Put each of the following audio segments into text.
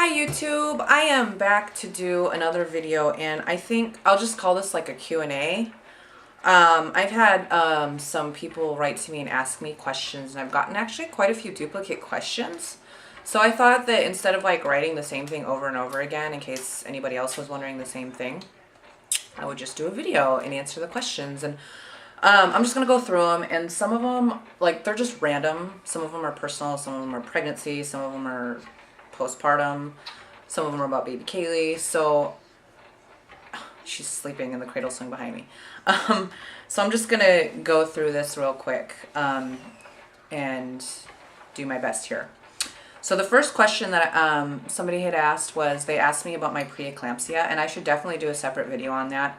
Hi YouTube, I am back to do another video and I think I'll just call this like a Q&A. I've had some people write to me and ask me questions and I've gotten actually quite a few duplicate questions. So I thought that instead of like writing the same thing over and over again in case anybody else was wondering the same thing, I would just do a video and answer the questions. And I'm just going to go through them, and some of them, like, they're just random. Some of them are personal, some of them are pregnancy, some of them are postpartum, some of them are about baby Kaylee. So she's sleeping in the cradle swing behind me. So I'm just going to go through this real quick and do my best here. So the first question that somebody had asked was, they asked me about my preeclampsia, and I should definitely do a separate video on that.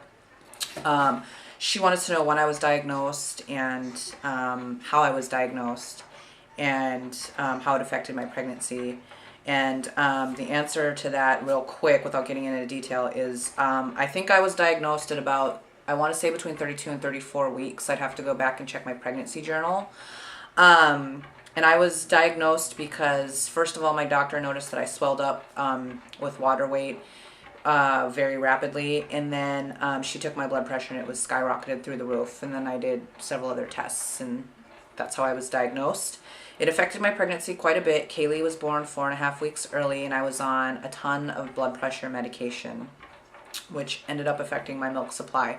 She wanted to know when I was diagnosed and how I was diagnosed and how it affected my pregnancy. And the answer to that real quick, without getting into detail, is I think I was diagnosed at about, I want to say between 32 and 34 weeks. I'd have to go back and check my pregnancy journal. And I was diagnosed because, first of all, my doctor noticed that I swelled up with water weight very rapidly, and then she took my blood pressure and it was skyrocketed through the roof, and then I did several other tests, and that's how I was diagnosed. It affected my pregnancy quite a bit. Kaylee was born 4.5 weeks early, and I was on a ton of blood pressure medication, which ended up affecting my milk supply.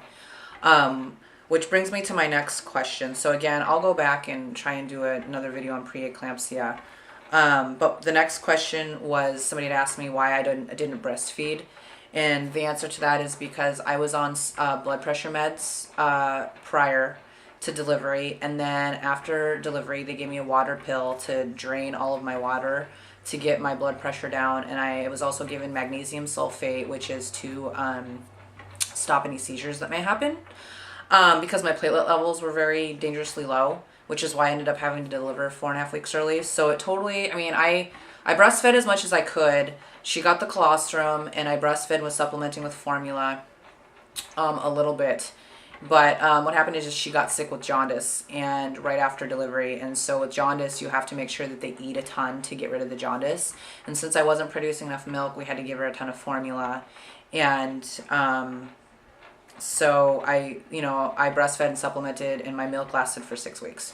Which brings me to my next question. So again, I'll go back and try and do another video on preeclampsia. But the next question was, somebody had asked me why I didn't breastfeed. And the answer to that is because I was on blood pressure meds prior to delivery. And then after delivery, they gave me a water pill to drain all of my water to get my blood pressure down. And I was also given magnesium sulfate, which is to stop any seizures that may happen. Because my platelet levels were very dangerously low, which is why I ended up having to deliver 4.5 weeks early. So it totally, I mean, I breastfed as much as I could. She got the colostrum, and I breastfed with supplementing with formula a little bit. But what happened is just she got sick with jaundice and right after delivery. And so with jaundice, you have to make sure that they eat a ton to get rid of the jaundice. And since I wasn't producing enough milk, we had to give her a ton of formula. And so I breastfed and supplemented, and my milk lasted for 6 weeks.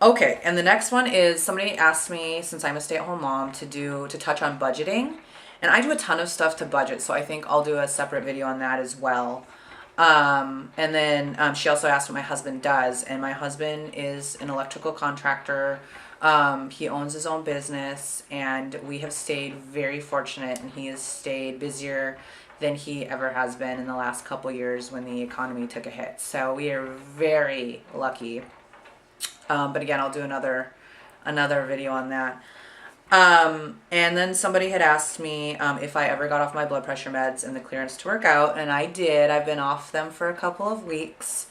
Okay, and the next one is, somebody asked me, since I'm a stay-at-home mom, to touch on budgeting. And I do a ton of stuff to budget, so I think I'll do a separate video on that as well. And then she also asked what my husband does, and my husband is an electrical contractor. He owns his own business, and we have stayed very fortunate, and he has stayed busier than he ever has been in the last couple years when the economy took a hit. So we are very lucky. But again, I'll do another video on that. And then somebody had asked me if I ever got off my blood pressure meds and the clearance to work out, and I did. I've been off them for a couple of weeks.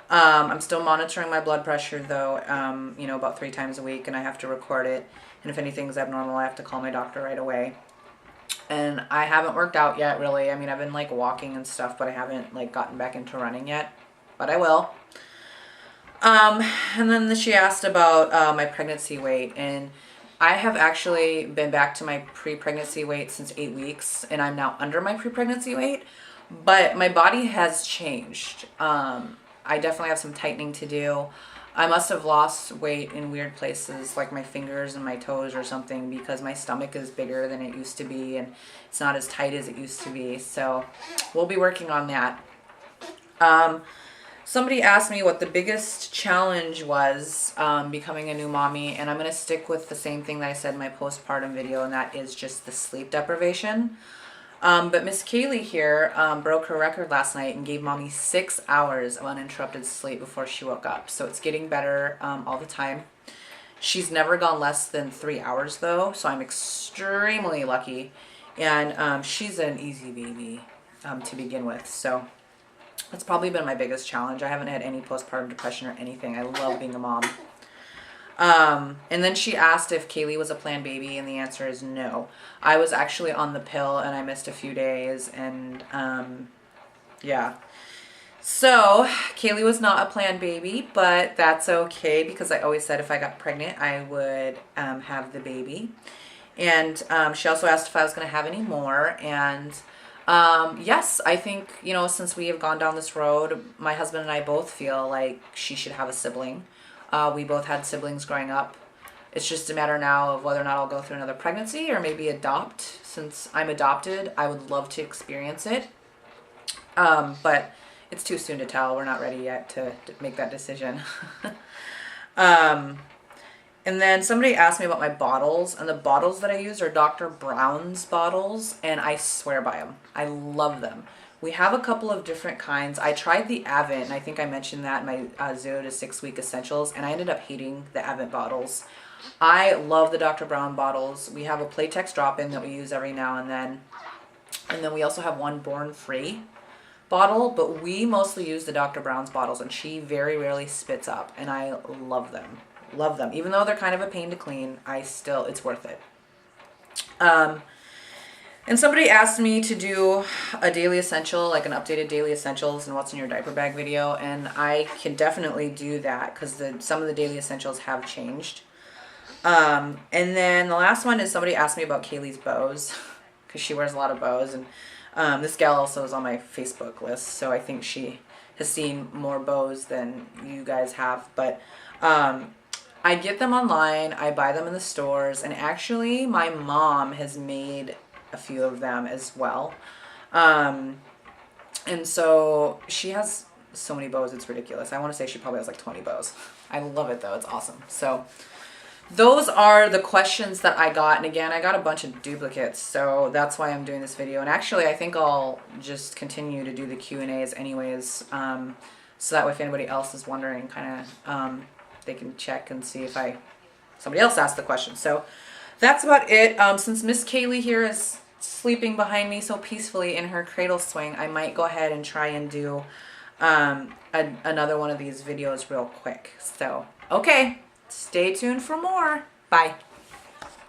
I'm still monitoring my blood pressure though, about 3 times a week, and I have to record it. And if anything's abnormal, I have to call my doctor right away. And I haven't worked out yet, really. I mean, I've been like walking and stuff, but I haven't like gotten back into running yet, but I will. And then she asked about my pregnancy weight, and I have actually been back to my pre-pregnancy weight since 8 weeks, and I'm now under my pre-pregnancy weight, but my body has changed. I definitely have some tightening to do. I must have lost weight in weird places, like my fingers and my toes or something, because my stomach is bigger than it used to be, and it's not as tight as it used to be. So we'll be working on that. Somebody asked me what the biggest challenge was becoming a new mommy, and I'm going to stick with the same thing that I said in my postpartum video, and that is just the sleep deprivation. But Miss Kaylee here broke her record last night and gave mommy 6 hours of uninterrupted sleep before she woke up. So it's getting better all the time. She's never gone less than 3 hours though, so I'm extremely lucky. And she's an easy baby to begin with. So that's probably been my biggest challenge. I haven't had any postpartum depression or anything. I love being a mom. And then she asked if Kaylee was a planned baby, and the answer is no. I was actually on the pill, and I missed a few days, and yeah. So Kaylee was not a planned baby, but that's okay, because I always said if I got pregnant, I would have the baby. And she also asked if I was going to have any more. And yes, I think, you know, since we have gone down this road, my husband and I both feel like she should have a sibling. We both had siblings growing up. It's just a matter now of whether or not I'll go through another pregnancy or maybe adopt. Since I'm adopted, I would love to experience it. But it's too soon to tell. We're not ready yet to make that decision. And then somebody asked me about my bottles, and the bottles that I use are Dr. Brown's bottles, and I swear by them. I love them. We have a couple of different kinds. I tried the Avent, and I think I mentioned that in my 0 to 6 week essentials, and I ended up hating the Avent bottles. I love the Dr. Brown bottles. We have a Playtex drop-in that we use every now and then. And then we also have one Born Free bottle, but we mostly use the Dr. Brown's bottles, and she very rarely spits up, and I love them. Love them. Even though they're kind of a pain to clean, it's worth it. And somebody asked me to do a daily essential, like an updated daily essentials and what's in your diaper bag video, and I can definitely do that because some of the daily essentials have changed. And then the last one is somebody asked me about Kaylee's bows because she wears a lot of bows, and this gal also is on my Facebook list, so I think she has seen more bows than you guys have, but I get them online, I buy them in the stores, and actually my mom has made a few of them as well. And so she has so many bows, it's ridiculous. I want to say she probably has like 20 bows. I love it though, it's awesome. So those are the questions that I got, and again, I got a bunch of duplicates, so that's why I'm doing this video. And actually, I think I'll just continue to do the Q&As anyways, so that way if anybody else is wondering, kind of, they can check and see if somebody else asked the question. So that's about it. Since Miss Kaylee here is sleeping behind me so peacefully in her cradle swing, I might go ahead and try and do another one of these videos real quick. So, okay, stay tuned for more. Bye.